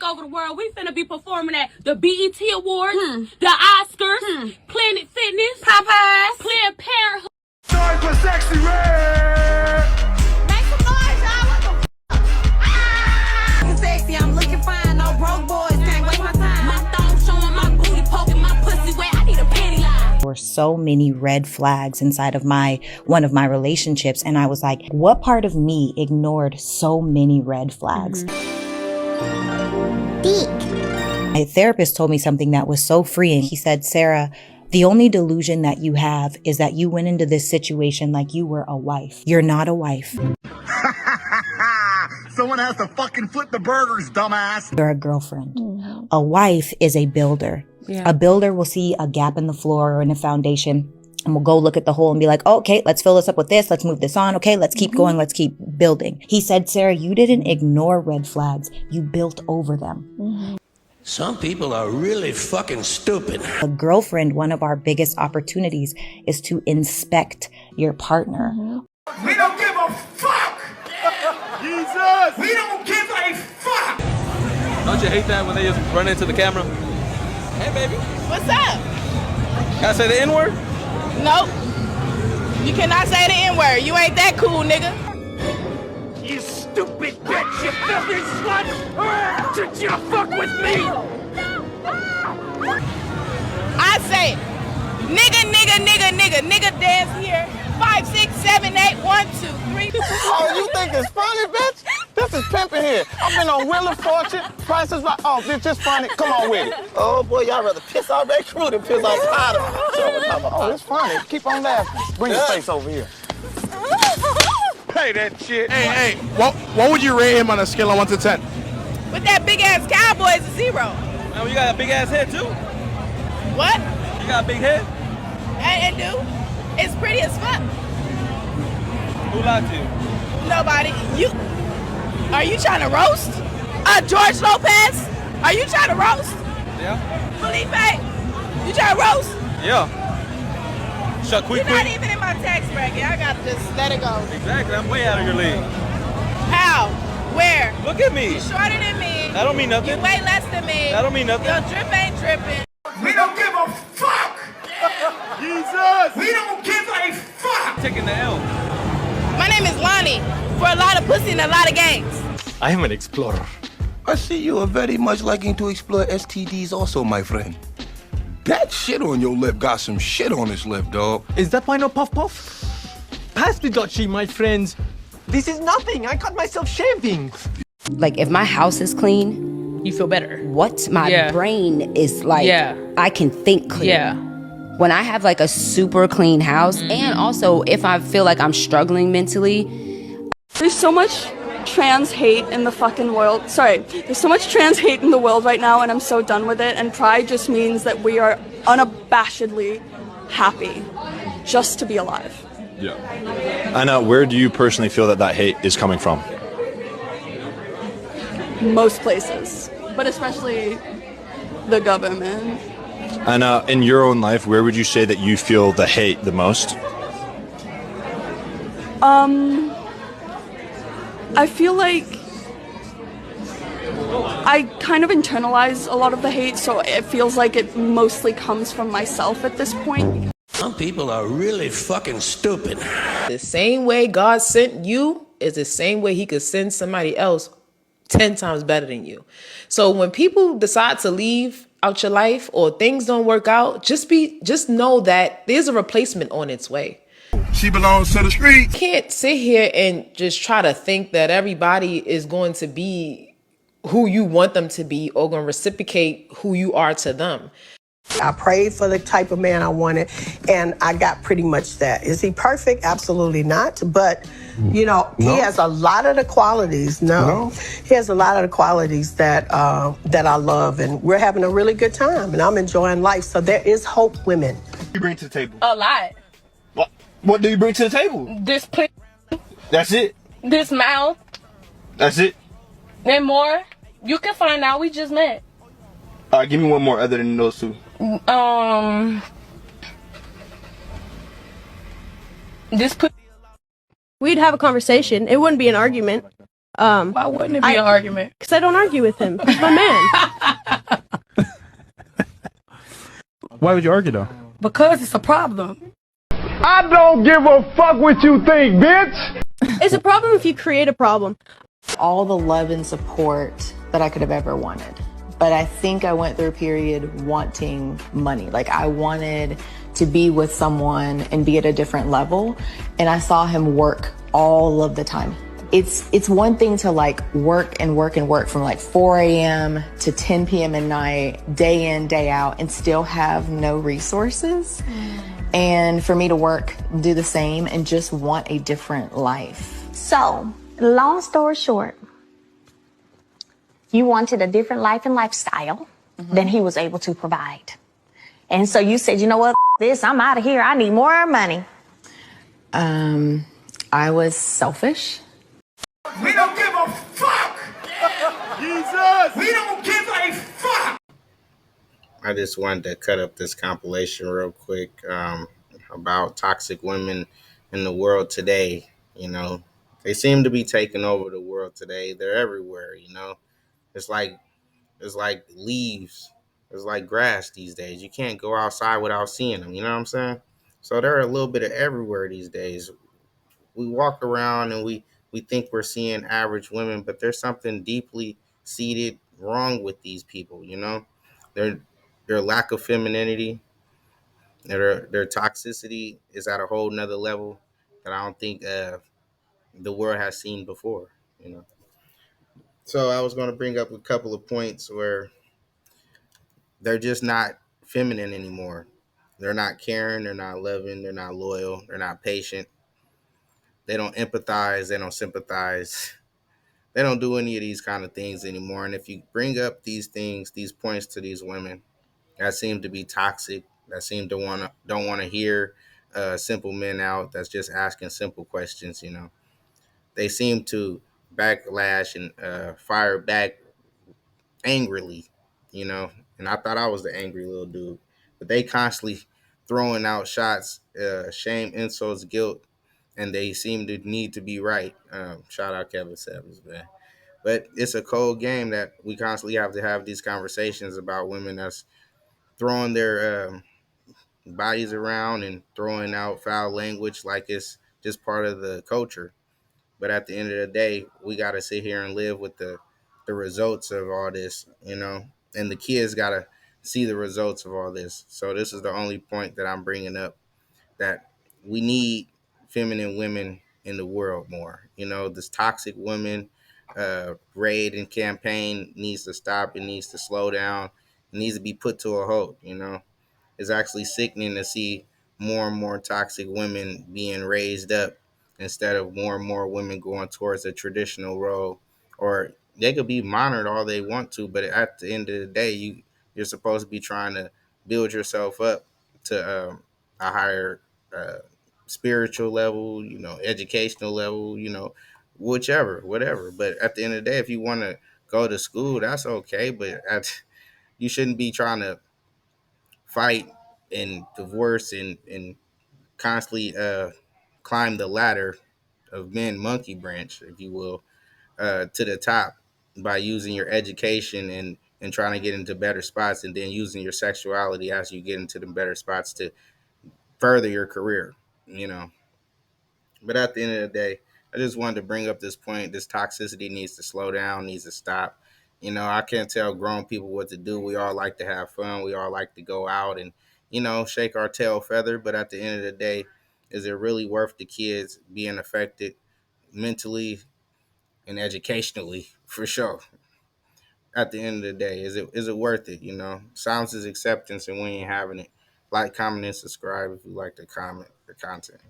over the world. We finna be performing at the BET Awards, the Oscars, Planet Fitness, Popeyes, Planned Parenthood. Sorry for sexy red. Make some noise, y'all. What the f***? I'm sexy, I'm looking fine. No broke boys, can't waste my time. My thong showing, my booty poking, my pussy wet. I need a panty line. There were so many red flags inside of one of my relationships, and I was like, what part of me ignored so many red flags? My therapist told me something that was so freeing. He said, Sarah, the only delusion that you have is that you went into this situation like you were a wife. You're not a wife. Someone has to fucking flip the burgers, dumbass. You're a girlfriend. A wife is a builder. Yeah. A builder will see a gap in the floor or in a foundation and will go look at the hole and be like, oh, okay, let's fill this up with this. Let's move this on. Okay, let's keep going. Let's keep building. He said, Sarah, you didn't ignore red flags. You built over them. Some people are really fucking stupid. A girlfriend, one of our biggest opportunities is to inspect your partner. We don't give a fuck. Jesus. We don't give a fuck. Don't you hate that when they just run into the camera? Hey, baby. What's up? Can I say the N-word? Nope. You cannot say the N-word. You ain't that cool, nigga. You stupid bitch, you filthy slut! Did you fuck with me? I say, nigga dance here. 5, 6, 7, 8, 1, 2, 3. Oh, you think it's funny, bitch? This is pimping here. I've been on Wheel of Fortune, Prices Right. Oh, bitch, just funny. Come on with it. Oh boy, y'all rather piss off that crew than piss off Potter. Oh, it's funny. Keep on laughing. Bring your face over here. Play that shit. Hey, what would you rate him on a scale of 1 to 10? With that big ass cowboy, it's a 0. Man, you got a big ass head too. What? You got a big head? It do. It's pretty as fuck. Who lied to you? Nobody. You. Are you trying to roast? George Lopez? Are you trying to roast? Yeah. Felipe? You trying to roast? Yeah. Shut quick. You're not even in my tax bracket. I gotta just let it go. Exactly. I'm way out of your league. How? Where? Look at me. You shorter than me. That don't mean nothing. You way less than me. That don't mean nothing. Your drip ain't dripping. We don't give a fuck. Jesus. We don't give a fuck. Taking the L. My name is Lonnie. For a lot of pussy and a lot of games. I am an explorer. I see you are very much liking to explore STDs also, my friend. That shit on your lip got some shit on his lip, dog. Is that why no puff puff? Pass the dutchie, my friends. This is nothing. I cut myself shaving. Like, if my house is clean, you feel better. What my brain is like, I can think clear. Yeah. When I have like a super clean house, and also if I feel like I'm struggling mentally. There's so much trans hate in the fucking world. There's so much trans hate in the world right now, and I'm so done with it. And pride just means that we are unabashedly happy just to be alive. Yeah. And where do you personally feel that hate is coming from? Most places, but especially the government. And in your own life, where would you say that you feel the hate the most? I feel like I kind of internalize a lot of the hate, so it feels like it mostly comes from myself at this point. Some people are really fucking stupid. The same way God sent you is the same way he could send somebody else 10 times better than you. So when people decide to leave out your life or things don't work out, just know that there's a replacement on its way. She belongs to the street. You can't sit here and just try to think that everybody is going to be who you want them to be or going to reciprocate who you are to them. I prayed for the type of man I wanted, and I got pretty much that. Is he perfect? Absolutely not. But, you know, he has a lot of the qualities. He has a lot of the qualities that that I love, and we're having a really good time, and I'm enjoying life. So there is hope, women. What do you bring to the table? A lot. What do you bring to the table? This pussy. That's it? This mouth. That's it? And more. You can find out. We just met. All right, give me one more other than those two. We'd have a conversation. It wouldn't be an argument. Why wouldn't it be an argument? Because I don't argue with him. He's my man. Why would you argue though? Because it's a problem. I don't give a fuck what you think, bitch. It's a problem if you create a problem. All the love and support that I could have ever wanted. But I think I went through a period wanting money. Like I wanted to be with someone and be at a different level. And I saw him work all of the time. It's one thing to like work and work and work from like 4 a.m. to 10 p.m. at night, day in, day out, and still have no resources. And for me to work, do the same, and just want a different life. So, long story short, you wanted a different life and lifestyle than he was able to provide. And so you said, you know what, this, I'm out of here. I need more money. I was selfish. We don't give a fuck! Jesus! We don't give a fuck! I just wanted to cut up this compilation real quick about toxic women in the world today. You know, they seem to be taking over the world today. They're everywhere, you know. It's like leaves. It's like grass these days. You can't go outside without seeing them, you know what I'm saying? So they're a little bit of everywhere these days. We walk around and we think we're seeing average women, but there's something deeply seated wrong with these people, you know? Their lack of femininity, their toxicity is at a whole nother level that I don't think the world has seen before, you know? So I was going to bring up a couple of points where they're just not feminine anymore. They're not caring, they're not loving, they're not loyal, they're not patient. They don't empathize, they don't sympathize. They don't do any of these kind of things anymore. And if you bring up these things, these points to these women that seem to be toxic, that seem to don't want to hear simple men out, that's just asking simple questions, you know, they seem to backlash and fire back angrily, you know. And I thought I was the angry little dude, but they constantly throwing out shots, shame, insults, guilt, and they seem to need to be right. Shout out Kevin Savage, man. But it's a cold game that we constantly have to have these conversations about women that's throwing their bodies around and throwing out foul language like it's just part of the culture. But at the end of the day, we got to sit here and live with the results of all this, you know, and the kids got to see the results of all this. So this is the only point that I'm bringing up, that we need feminine women in the world more. You know, this toxic woman raid and campaign needs to stop. It needs to slow down. It needs to be put to a halt, you know. It's actually sickening to see more and more toxic women being raised up instead of more and more women going towards a traditional role. Or they could be monitored all they want to, but at the end of the day, you're supposed to be trying to build yourself up to a higher uh, spiritual level, you know, educational level, you know, whatever. But at the end of the day, if you want to go to school, that's okay. But you shouldn't be trying to fight and divorce and constantly climb the ladder of men monkey branch, if you will, to the top by using your education and trying to get into better spots, and then using your sexuality as you get into the better spots to further your career, you know. But at the end of the day, I just wanted to bring up this point. This toxicity needs to slow down, needs to stop. You know, I can't tell grown people what to do. We all like to have fun. We all like to go out and, you know, shake our tail feather. But at the end of the day, is it really worth the kids being affected mentally and educationally? For sure. At the end of the day, is it worth it? You know, silence is acceptance, and we ain't having it. Like, comment, and subscribe if you like the content.